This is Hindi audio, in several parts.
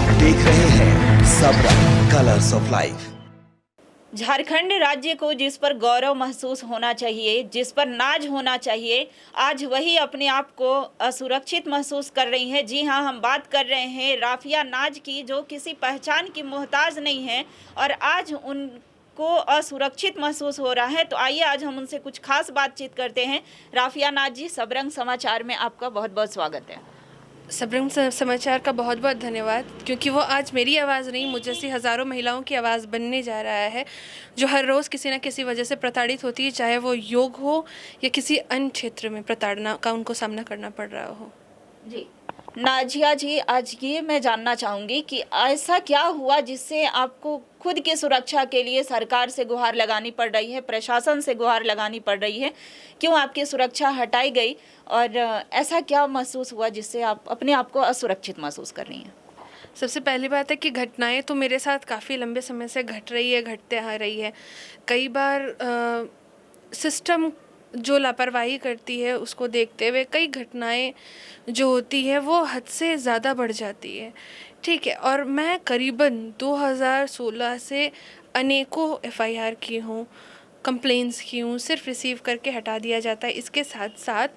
आप देख रहे हैं Sabrang colours of life. Jharkhand राज्य को जिस पर गौरव महसूस होना चाहिए, जिस पर नाज होना चाहिए, आज वही अपने आप को असुरक्षित महसूस कर रही है। जी हाँ, हम बात कर रहे हैं राफिया नाज की, जो किसी पहचान की मोहताज नहीं है और आज उनको असुरक्षित महसूस हो रहा है। तो आइए आज हम उनसे कुछ खास बातचीत करते हैं। राफिया नाज जी, सबरंग समाचार में आपका बहुत बहुत स्वागत है। सबरंग समाचार का बहुत बहुत धन्यवाद, क्योंकि वो आज मेरी आवाज़ नहीं, मुझ जैसी हज़ारों महिलाओं की आवाज़ बनने जा रहा है, जो हर रोज़ किसी न किसी वजह से प्रताड़ित होती है, चाहे वो योग हो या किसी अन्य क्षेत्र में प्रताड़ना का उनको सामना करना पड़ रहा हो। जी नाजिया जी, आज ये मैं जानना चाहूँगी कि ऐसा क्या हुआ जिससे आपको खुद की सुरक्षा के लिए सरकार से गुहार लगानी पड़ रही है, प्रशासन से गुहार लगानी पड़ रही है? क्यों आपकी सुरक्षा हटाई गई और ऐसा क्या महसूस हुआ जिससे आप अपने आप को असुरक्षित महसूस कर रही हैं? सबसे पहली बात है कि घटनाएं तो मेरे साथ काफ़ी लंबे समय से घट रही है, घटते आ रही है। कई बार सिस्टम जो लापरवाही करती है उसको देखते हुए कई घटनाएं जो होती है वो हद से ज़्यादा बढ़ जाती है, ठीक है। और मैं करीबन 2016 से अनेकों एफआईआर की हूँ, कंप्लेंट्स की हूँ, सिर्फ रिसीव करके हटा दिया जाता है। इसके साथ साथ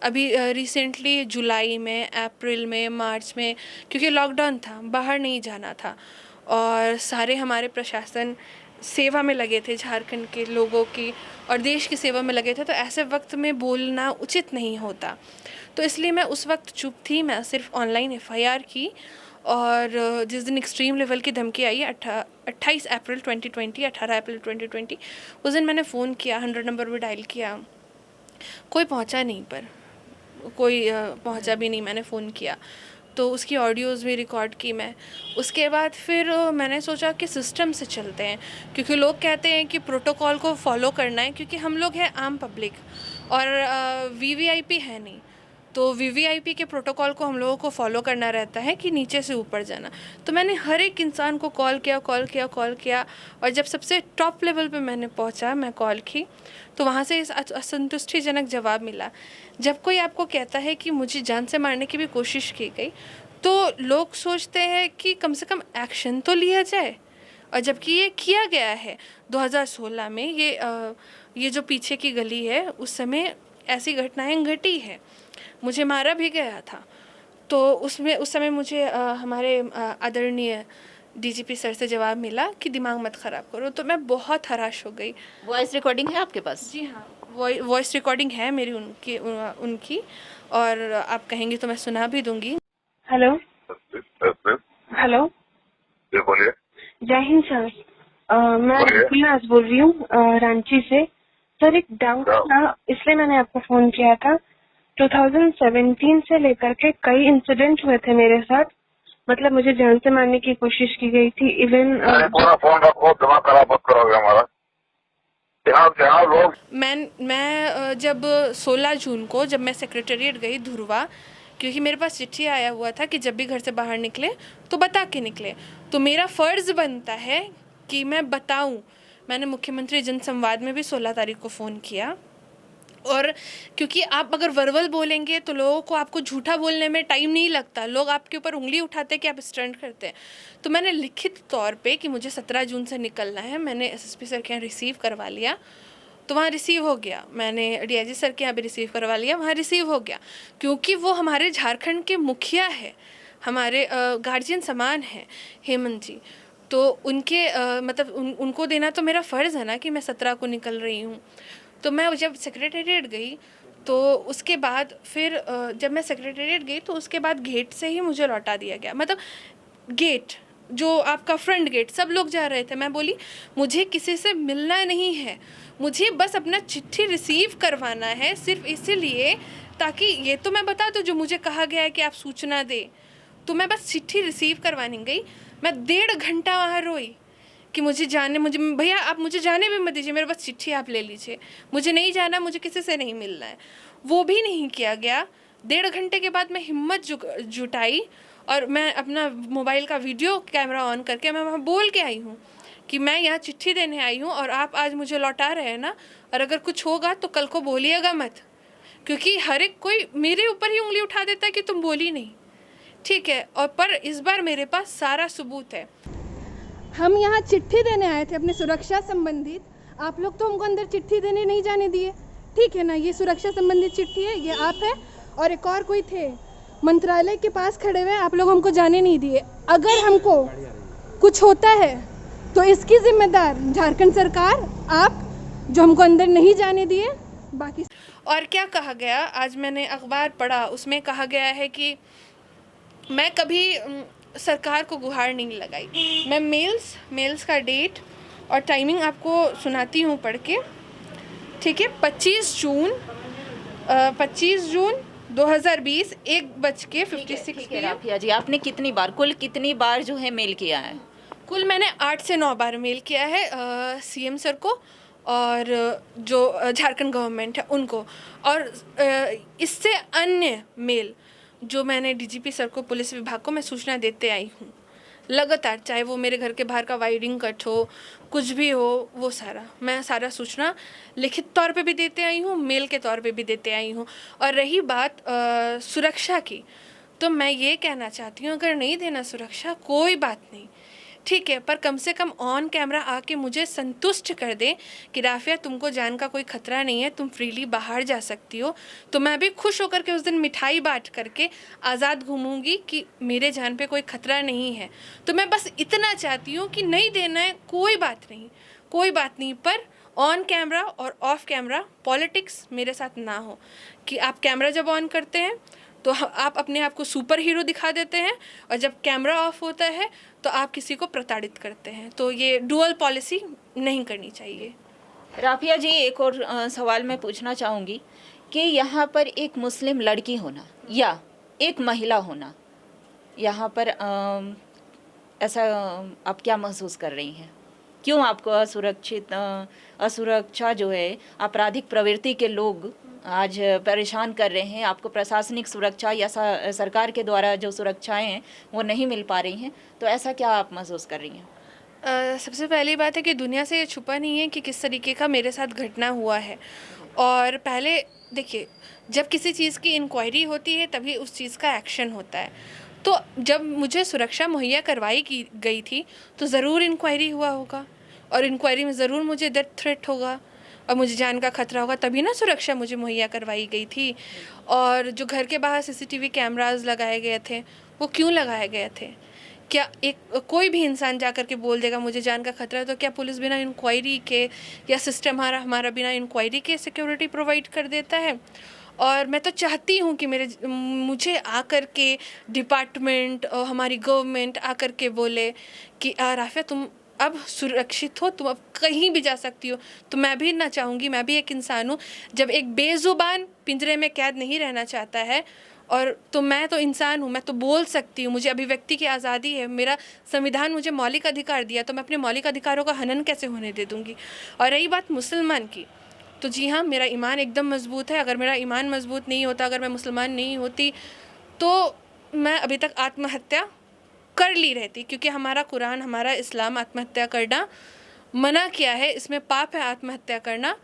अभी रिसेंटली जुलाई में, अप्रैल में, मार्च में, क्योंकि लॉकडाउन था, बाहर नहीं जाना था और सारे हमारे प्रशासन सेवा में लगे थे, झारखंड के लोगों की और देश की सेवा में लगे थे, तो ऐसे वक्त में बोलना उचित नहीं होता। तो इसलिए मैं उस वक्त चुप थी, मैं सिर्फ ऑनलाइन एफआईआर की। और जिस दिन एक्सट्रीम लेवल की धमकी आई 28 अप्रैल 2020, 18 अप्रैल 2020, उस दिन मैंने फ़ोन किया, 100 नंबर भी डायल किया, कोई पहुंचा नहीं, पर कोई पहुंचा भी नहीं। मैंने फ़ोन किया तो उसकी ऑडियोज़ भी रिकॉर्ड की मैं। उसके बाद फिर मैंने सोचा कि सिस्टम से चलते हैं, क्योंकि लोग कहते हैं कि प्रोटोकॉल को फॉलो करना है, क्योंकि हम लोग हैं आम पब्लिक और वीवीआईपी है नहीं, तो वीवीआईपी के प्रोटोकॉल को हम लोगों को फॉलो करना रहता है कि नीचे से ऊपर जाना। तो मैंने हर एक इंसान को कॉल किया और जब सबसे टॉप लेवल पे मैंने पहुंचा, मैं कॉल की, तो वहाँ से इस असंतुष्टिजनक जवाब मिला। जब कोई आपको कहता है कि मुझे जान से मारने की भी कोशिश की गई, तो लोग सोचते हैं कि कम से कम एक्शन तो लिया जाए, और जबकि ये किया गया है 2016 में। ये जो पीछे की गली है, उस समय ऐसी घटनाएं घटी है, मुझे मारा भी गया था। तो उस समय मुझे हमारे आदरणीय डीजीपी सर से जवाब मिला कि दिमाग मत ख़राब करो, तो मैं बहुत हराश हो गई। वॉइस रिकॉर्डिंग है आपके पास? जी हाँ, वॉइस रिकॉर्डिंग है मेरी उनकी, और आप कहेंगे तो मैं सुना भी दूंगी। हेलो हेलो, जी बोलिए। जय हिंद सर। मैं नाज बोल रही हूँ रांची से। सर एक डाउट था, इसलिए मैंने आपको फ़ोन किया था। 2017 से लेकर के कई इंसिडेंट हुए थे मेरे साथ, मतलब मुझे जान से मारने की कोशिश की गई थी। इवन पूरा फोन रखो, दिमाग खराब मत करोगे हमारा। यहाँ लोग मैं जब 16 जून को जब मैं सेक्रेटेरिएट गई धुरवा, क्योंकि मेरे पास चिट्ठी आया हुआ था कि जब भी घर से बाहर निकले तो बता के निकले, तो मेरा फ़र्ज़ बनता है कि मैं बताऊं। मैंने मुख्यमंत्री जनसंवाद में भी 16 तारीख को फ़ोन किया, और क्योंकि आप अगर वर्बल बोलेंगे तो लोगों को आपको झूठा बोलने में टाइम नहीं लगता, लोग आपके ऊपर उंगली उठाते हैं कि आप स्टंट करते हैं। तो मैंने लिखित तौर पे कि मुझे 17 जून से निकलना है, मैंने एसएसपी सर के यहाँ रिसीव करवा लिया, तो वहाँ रिसीव हो गया। मैंने डीआईजी सर के यहाँ भी रिसीव करवा लिया, वहाँ रिसीव हो गया, क्योंकि वो हमारे झारखंड के मुखिया है, हमारे गार्जियन समान हैं हेमंत जी। तो उनके मतलब उनको देना तो मेरा फ़र्ज़ है ना कि मैं 17 को निकल रही हूँ। तो मैं जब सेक्रेटेरिएट गई, तो उसके बाद फिर जब मैं सेक्रेटेरिएट गई तो उसके बाद गेट से ही मुझे लौटा दिया गया। मतलब गेट जो आपका फ्रंट गेट, सब लोग जा रहे थे, मैं बोली मुझे किसी से मिलना नहीं है, मुझे बस अपना चिट्ठी रिसीव करवाना है, सिर्फ इसीलिए ताकि ये तो मैं बता दूँ जो मुझे कहा गया है कि आप सूचना दे। तो मैं बस चिट्ठी रिसीव करवाने गई, मैं 1.5 घंटा वहाँ रोई कि मुझे भैया आप मुझे जाने भी मत दीजिए, मेरे बस चिट्ठी आप ले लीजिए, मुझे नहीं जाना, मुझे किसी से नहीं मिलना है। वो भी नहीं किया गया। 1.5 घंटे के बाद मैं हिम्मत जुटाई और मैं अपना मोबाइल का वीडियो कैमरा ऑन करके मैं वहाँ बोल के आई हूँ कि मैं यहाँ चिट्ठी देने आई हूँ और आप आज मुझे लौटा रहे हैं ना, और अगर कुछ होगा तो कल को बोलिएगा मत, क्योंकि हर एक कोई मेरे ऊपर ही उंगली उठा देता है कि तुम बोली नहीं। ठीक है, और पर इस बार मेरे पास सारा सबूत है। हम यहाँ चिट्ठी देने आए थे अपने सुरक्षा संबंधित, आप लोग तो हमको अंदर चिट्ठी देने नहीं जाने दिए, ठीक है ना। ये सुरक्षा संबंधित चिट्ठी है, ये आप है और एक और कोई थे मंत्रालय के पास खड़े हुए, आप लोग हमको जाने नहीं दिए। अगर हमको कुछ होता है तो इसकी जिम्मेदार झारखंड सरकार, आप जो हमको अंदर नहीं जाने दिए। बाकी और क्या कहा गया, आज मैंने अखबार पढ़ा, उसमें कहा गया है कि मैं कभी सरकार को गुहार नहीं लगाई। मैं मेल्स का डेट और टाइमिंग आपको सुनाती हूँ पढ़ के, ठीक है। 25 जून 2020 1:56 है राफिया जी, आपने कुल कितनी बार जो है मेल किया है? कुल मैंने 8 से 9 बार मेल किया है सीएम सर को और जो झारखंड गवर्नमेंट है उनको, और इससे अन्य मेल जो मैंने डीजीपी सर को, पुलिस विभाग को मैं सूचना देते आई हूँ लगातार, चाहे वो मेरे घर के बाहर का वायरिंग कट हो, कुछ भी हो, वो मैं सारा सूचना लिखित तौर पे भी देते आई हूँ, मेल के तौर पे भी देते आई हूँ। और रही बात सुरक्षा की, तो मैं ये कहना चाहती हूँ, अगर नहीं देना सुरक्षा कोई बात नहीं, ठीक है, पर कम से कम ऑन कैमरा आके मुझे संतुष्ट कर दें कि राफिया तुमको जान का कोई खतरा नहीं है, तुम फ्रीली बाहर जा सकती हो, तो मैं भी खुश होकर के उस दिन मिठाई बांट करके आज़ाद घूमूंगी कि मेरे जान पे कोई खतरा नहीं है। तो मैं बस इतना चाहती हूँ कि नहीं देना है कोई बात नहीं, पर ऑन कैमरा और ऑफ कैमरा पॉलिटिक्स मेरे साथ ना हो, कि आप कैमरा जब ऑन करते हैं तो आप अपने आप को सुपर हीरो दिखा देते हैं, और जब कैमरा ऑफ होता है तो आप किसी को प्रताड़ित करते हैं। तो ये डुअल पॉलिसी नहीं करनी चाहिए। राफिया जी, एक और सवाल मैं पूछना चाहूँगी कि यहाँ पर एक मुस्लिम लड़की होना या एक महिला होना, यहाँ पर ऐसा आप क्या महसूस कर रही हैं? क्यों आपको असुरक्षा जो है, आपराधिक प्रवृत्ति के लोग आज परेशान कर रहे हैं? आपको प्रशासनिक सुरक्षा या सरकार के द्वारा जो सुरक्षाएं हैं वो नहीं मिल पा रही हैं, तो ऐसा क्या आप महसूस कर रही हैं? सबसे पहली बात है कि दुनिया से ये छुपा नहीं है कि किस तरीके का मेरे साथ घटना हुआ है। और पहले देखिए, जब किसी चीज़ की इंक्वायरी होती है तभी उस चीज़ का एक्शन होता है। तो जब मुझे सुरक्षा मुहैया करवाई की गई थी तो ज़रूर इंक्वायरी हुआ होगा, और इंक्वायरी में ज़रूर मुझे डेथ थ्रेट होगा और मुझे जान का खतरा होगा, तभी ना सुरक्षा मुझे मुहैया करवाई गई थी। और जो घर के बाहर सीसीटीवी कैमरास लगाए गए थे, वो क्यों लगाए गए थे? क्या कोई भी इंसान जा कर के बोल देगा मुझे जान का खतरा है, तो क्या पुलिस बिना इंक्वायरी के या सिस्टम हमारा बिना इंक्वायरी के सिक्योरिटी प्रोवाइड कर देता है? और मैं तो चाहती हूँ कि मुझे आकर के डिपार्टमेंट और हमारी गवर्नमेंट आकर के बोले कि राफिया तुम अब सुरक्षित हो, तुम अब कहीं भी जा सकती हो। तो मैं भी ना चाहूँगी, मैं भी एक इंसान हूँ, जब एक बेजुबान पिंजरे में कैद नहीं रहना चाहता है, और तो मैं तो इंसान हूँ, मैं तो बोल सकती हूँ, मुझे अभिव्यक्ति की आज़ादी है, मेरा संविधान मुझे मौलिक अधिकार दिया, तो मैं अपने मौलिक अधिकारों का हनन कैसे होने दे दूँगी? और रही बात मुसलमान की, तो जी हाँ, मेरा ईमान एकदम मज़बूत है। अगर मेरा ईमान मज़बूत नहीं होता, अगर मैं मुसलमान नहीं होती, तो मैं अभी तक आत्महत्या कर ली रहती, क्योंकि हमारा कुरान, हमारा इस्लाम आत्महत्या करना मना किया है, इसमें पाप है आत्महत्या करना।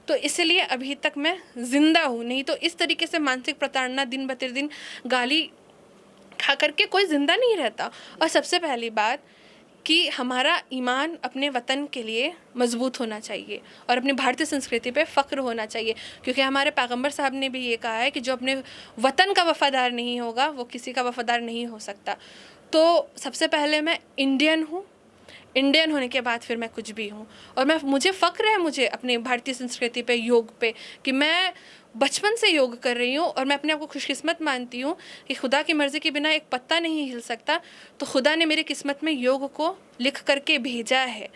तो इसलिए अभी तक मैं ज़िंदा हूँ, नहीं तो इस तरीके से मानसिक प्रताड़ना, दिन ब दिन गाली खा करके कोई ज़िंदा नहीं रहता। और सबसे पहली बात कि हमारा ईमान अपने वतन के लिए मजबूत होना चाहिए और अपनी भारतीय संस्कृति पे फ़ख्र होना चाहिए, क्योंकि हमारे पैगंबर साहब ने भी ये कहा है कि जो अपने वतन का वफ़ादार नहीं होगा वो किसी का वफ़ादार नहीं हो सकता। तो सबसे पहले मैं इंडियन हूँ, इंडियन होने के बाद फिर मैं कुछ भी हूँ। और मुझे फ़ख्र है मुझे अपने भारतीय संस्कृति पे, योग पे, कि मैं बचपन से योग कर रही हूँ और मैं अपने आप को खुशकिस्मत मानती हूँ कि खुदा की मर्ज़ी के बिना एक पत्ता नहीं हिल सकता। तो खुदा ने मेरी किस्मत में योग को लिख करके भेजा है।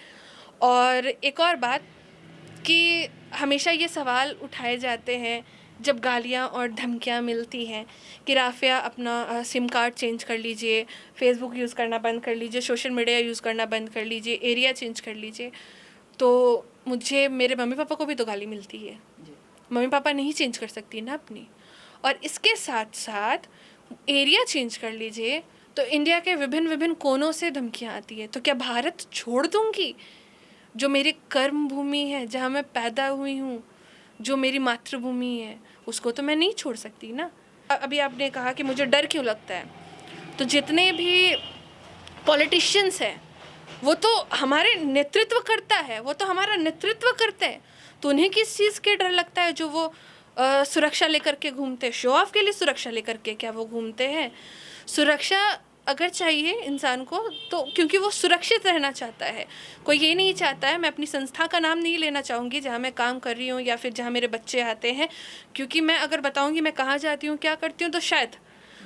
और एक और बात कि हमेशा ये सवाल उठाए जाते हैं जब गालियाँ और धमकियाँ मिलती हैं कि राफिया अपना सिम कार्ड चेंज कर लीजिए, फेसबुक यूज़ करना बंद कर लीजिए, सोशल मीडिया यूज़ करना बंद कर लीजिए, एरिया चेंज कर लीजिए। तो मुझे, मेरे मम्मी पापा को भी तो गाली मिलती है, मम्मी पापा नहीं चेंज कर सकती ना अपनी। और इसके साथ साथ एरिया चेंज कर लीजिए तो इंडिया के विभिन्न कोनों से धमकियाँ आती है। तो क्या भारत छोड़ दूँगी, जो मेरी कर्म भूमि है, जहाँ मैं पैदा हुई हूँ, जो मेरी मातृभूमि है, उसको तो मैं नहीं छोड़ सकती ना। अभी आपने कहा कि मुझे डर क्यों लगता है, तो जितने भी पॉलिटिशियंस हैं वो तो हमारे नेतृत्व करता है, वो तो हमारा नेतृत्व करते हैं, तो उन्हें किस चीज़ के डर लगता है जो वो सुरक्षा लेकर के घूमते हैं? शो ऑफ के लिए सुरक्षा लेकर के क्या वो घूमते हैं? सुरक्षा अगर चाहिए इंसान को तो क्योंकि वो सुरक्षित रहना चाहता है, कोई ये नहीं चाहता है। मैं अपनी संस्था का नाम नहीं लेना चाहूँगी जहाँ मैं काम कर रही हूँ या फिर जहाँ मेरे बच्चे आते हैं, क्योंकि मैं अगर बताऊँगी मैं कहाँ जाती हूँ, क्या करती हूँ, तो शायद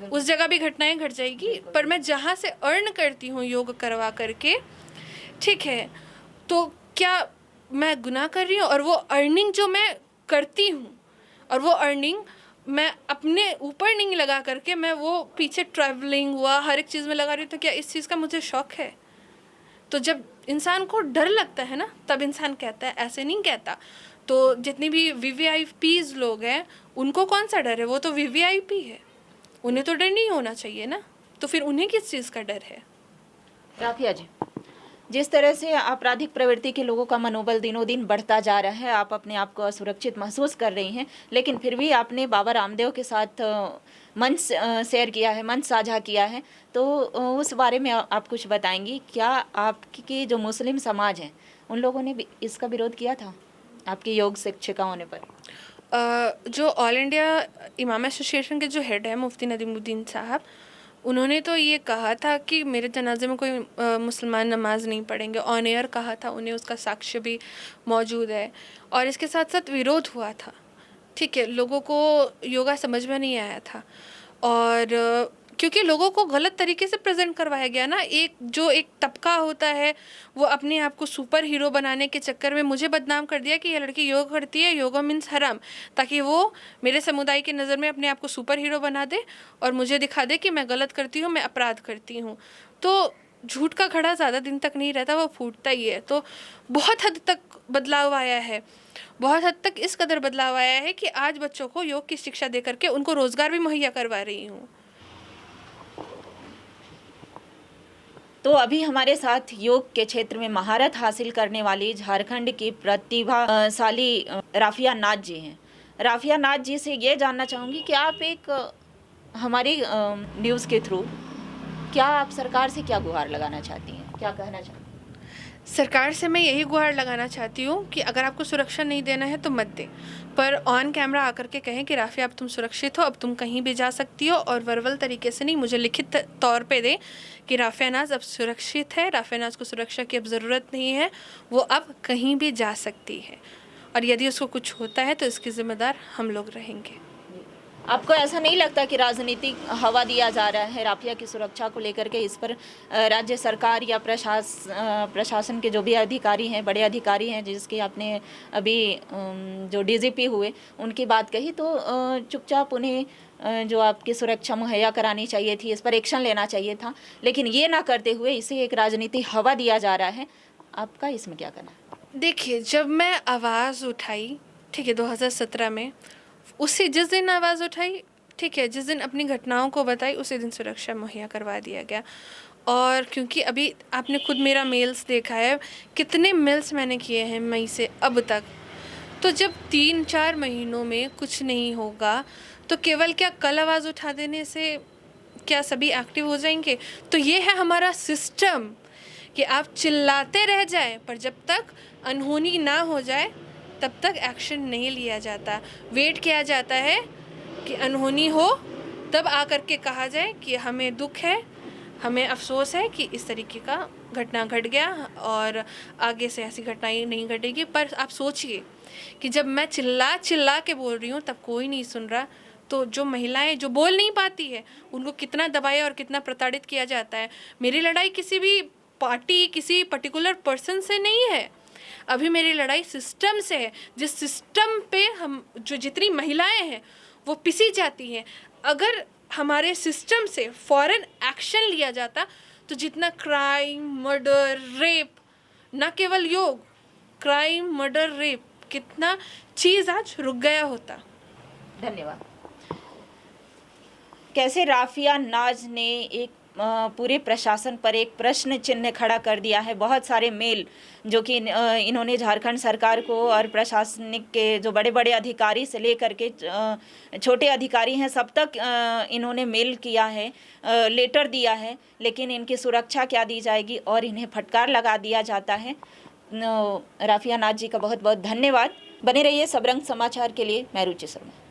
उस जगह भी घटनाएं घट जाएगी। पर मैं जहाँ से अर्न करती हूँ योग करवा करके, ठीक है, तो क्या मैं गुनाह कर रही हूँ? और वो अर्निंग जो मैं करती हूँ और वो अर्निंग मैं अपने ऊपर नहीं लगा करके मैं वो पीछे ट्रैवलिंग हुआ हर एक चीज़ में लगा रही हूँ, तो क्या इस चीज़ का मुझे शौक है? तो जब इंसान को डर लगता है ना तब इंसान कहता है, ऐसे नहीं कहता। तो जितनी भी VVIPs लोग हैं उनको कौन सा डर है? वो तो VVIP है, उन्हें तो डर नहीं होना चाहिए ना, तो फिर उन्हें किस चीज़ का डर है? राफिया जी, जिस तरह से आपराधिक प्रवृत्ति के लोगों का मनोबल दिनों दिन बढ़ता जा रहा है, आप अपने आप को असुरक्षित महसूस कर रही हैं, लेकिन फिर भी आपने बाबा रामदेव के साथ मंच शेयर किया है, मंच साझा किया है, तो उस बारे में आप कुछ बताएंगी? क्या आपकी जो मुस्लिम समाज है उन लोगों ने भी इसका विरोध किया था आपकी योग शिक्षिका होने पर? जो ऑल इंडिया इमाम एसोसिएशन के जो हेड है मुफ्ती नदीमुद्दीन साहब, उन्होंने तो ये कहा था कि मेरे जनाजे में कोई मुसलमान नमाज नहीं पढ़ेंगे। ऑन एयर कहा था, उन्हें उसका साक्ष्य भी मौजूद है। और इसके साथ साथ विरोध हुआ था, ठीक है, लोगों को योगा समझ में नहीं आया था, और क्योंकि लोगों को गलत तरीके से प्रेजेंट करवाया गया ना। एक तबका होता है वो अपने आप को सुपर हीरो बनाने के चक्कर में मुझे बदनाम कर दिया कि ये लड़की योग करती है, योगा मीन्स हराम, ताकि वो मेरे समुदाय की नज़र में अपने आप को सुपर हीरो बना दे और मुझे दिखा दे कि मैं गलत करती हूँ, मैं अपराध करती हूँ। तो झूठ का घड़ा ज़्यादा दिन तक नहीं रहता, वो फूटता ही है। तो बहुत हद तक बदलाव आया है, बहुत हद तक इस कदर बदलाव आया है कि आज बच्चों को योग की शिक्षा दे करके उनको रोज़गार भी मुहैया करवा रही हूँ। तो अभी हमारे साथ योग के क्षेत्र में महारत हासिल करने वाली झारखंड की प्रतिभाशाली राफिया नाज जी हैं। राफिया नाज जी से ये जानना चाहूँगी कि आप एक हमारी न्यूज़ के थ्रू क्या आप सरकार से क्या गुहार लगाना चाहती हैं, क्या कहना चाहती हैं? सरकार से मैं यही गुहार लगाना चाहती हूँ कि अगर आपको सुरक्षा नहीं देना है तो मत दे, पर ऑन कैमरा आकर के कहें कि राफिया अब तुम सुरक्षित हो, अब तुम कहीं भी जा सकती हो, और वर्बल तरीके से नहीं, मुझे लिखित तौर पे दे कि राफिया नाज अब सुरक्षित है, राफिया नाज को सुरक्षा की अब ज़रूरत नहीं है, वो अब कहीं भी जा सकती है, और यदि उसको कुछ होता है तो इसकी ज़िम्मेदार हम लोग रहेंगे। आपको ऐसा नहीं लगता कि राजनीतिक हवा दिया जा रहा है राफिया की सुरक्षा को लेकर के? इस पर राज्य सरकार या प्रशासन के जो भी अधिकारी हैं, बड़े अधिकारी हैं, जिसके आपने अभी जो DGP हुए उनकी बात कही, तो चुपचाप उन्हें जो आपकी सुरक्षा मुहैया करानी चाहिए थी, इस पर एक्शन लेना चाहिए था, लेकिन ये ना करते हुए इसे एक राजनीतिक हवा दिया जा रहा है। आपका इसमें क्या कहना है? देखिए, जब मैं आवाज़ उठाई, ठीक है, 2017 में, उसी जिस दिन आवाज़ उठाई, ठीक है, जिस दिन अपनी घटनाओं को बताई, उसी दिन सुरक्षा मुहैया करवा दिया गया। और क्योंकि अभी आपने खुद मेरा मेल्स देखा है, कितने मेल्स मैंने किए हैं मई से अब तक, तो जब 3-4 महीनों में कुछ नहीं होगा तो केवल क्या कल आवाज़ उठा देने से क्या सभी एक्टिव हो जाएंगे? तो ये है हमारा सिस्टम कि आप चिल्लाते रह जाए, पर जब तक अनहोनी ना हो जाए तब तक एक्शन नहीं लिया जाता। वेट किया जाता है कि अनहोनी हो तब आकर के कहा जाए कि हमें दुख है, हमें अफसोस है कि इस तरीके का घटना घट गया और आगे से ऐसी घटनाएं नहीं घटेगी। पर आप सोचिए कि जब मैं चिल्ला के बोल रही हूँ तब कोई नहीं सुन रहा, तो जो महिलाएं जो बोल नहीं पाती है उनको कितना दबाया और कितना प्रताड़ित किया जाता है। मेरी लड़ाई किसी भी पार्टी, किसी पर्टिकुलर पर्सन से नहीं है, अभी मेरी लड़ाई सिस्टम से है। जिस सिस्टम पे हम जो जितनी महिलाएं हैं वो पिसी जाती हैं, अगर हमारे सिस्टम से फौरन एक्शन लिया जाता तो जितना क्राइम, मर्डर, रेप, ना केवल योग, क्राइम, मर्डर, रेप, कितना चीज़ आज रुक गया होता। धन्यवाद। कैसे राफिया नाज ने एक पूरे प्रशासन पर एक प्रश्न चिन्ह खड़ा कर दिया है। बहुत सारे मेल जो कि इन्होंने झारखंड सरकार को और प्रशासनिक के जो बड़े बड़े अधिकारी से लेकर के छोटे अधिकारी हैं सब तक इन्होंने मेल किया है, लेटर दिया है, लेकिन इनकी सुरक्षा क्या दी जाएगी और इन्हें फटकार लगा दिया जाता है। राफिया नाथ जी का बहुत बहुत धन्यवाद। बने रहिए सबरंग समाचार के लिए। मैं रुचि शर्मा।